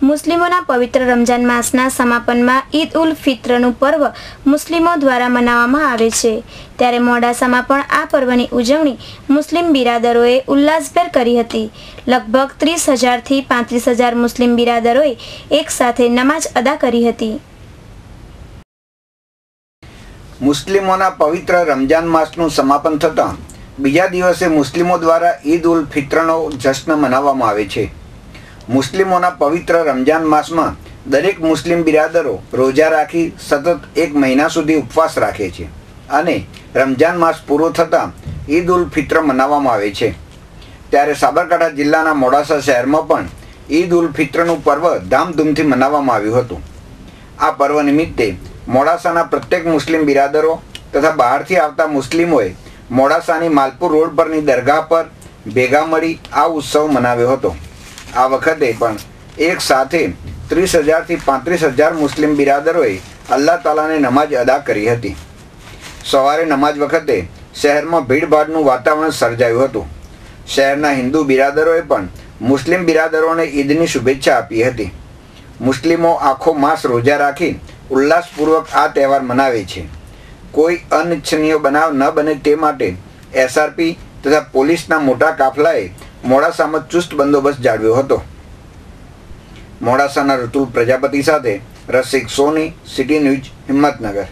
મુસ્લિમોના પવિત્ર રમજાન માસના સમાપનમાં ઈદ ઉલ ફિત્રનું પર્વ મુસ્લિમો દ્વારા મનાવવામાં આવે છે। ત્યારે મોડાસામાં પણ આ પર્વની ઉજવણી મુસ્લિમ બિરાદરોએ ઉલ્લાસભેર કરી હતી। લગભગ 30,000 થી 35,000 મુસ્લિમ બિરાદરોએ એક સાથે નમાજ અદા કરી હતી। મુસ્લિમોના પવિત્ર રમજાન માસનું સમાપન થતાં બીજા દિવસે મુસ્લિમો દ્વારા ઈદ ઉલ ફિત્રનો જશ્ન મનાવવામાં આવે છે। મુસ્લિમોના પવિત્ર રમજાન માસમાં દરેક મુસ્લિમ બિરાદરો રોજા રાખી સતત 1 મહિના સુધી ઉપવાસ રાખે છે અને રમજાન માસ પૂરો થતાં ઈદ ઉલ ફિત્ર મનાવવામાં આવે છે। ત્યારે સાબરકાંઠા જિલ્લાના મોડાસા શહેરમાં પણ ઈદ ઉલ ફિત્રનું પર્વ ધામધૂમથી મનાવવામાં આવ્યું હતું। આ પર્વ નિમિત્તે મોડાસાના પ્રત્યેક મુસ્લિમ બિરાદરો તથા બહારથી આવતા મુસ્લિમોએ મોડાસાની માલપુર રોડ પરની દરગાહ પર ભેગા મળી આ ઉત્સવ મનાવ્યો હતો। આ વખતે પણ એક સાથે 30,000 થી 35,000 મુસ્લિમ બિરાદરોએ અલ્લાહ તાલાને નમાજ અદા કરી હતી। સવારે નમાજ વખતે શહેરમાં ભીડભાડનું વાતાવરણ સર્જાયું હતું। શહેરના હિન્દુ બિરાદરોએ પણ મુસ્લિમ બિરાદરોને ઈદની શુભેચ્છા આપી હતી। મુસ્લિમો આખો માસ રોજા રાખી ઉલ્લાસપૂર્વક આ તહેવાર મનાવે છે। કોઈ અનિચ્છનીય બનાવ ન બને તે માટે SRP તથા પોલીસના મોટા કાફલાએ મોડાસામાં ચુસ્ત બંદોબસ્ત જાળવ્યો હતો। મોડાસાના ઋતુલ પ્રજાપતિ સાથે રસિક સોની, સિટી ન્યૂઝ, હિંમતનગર।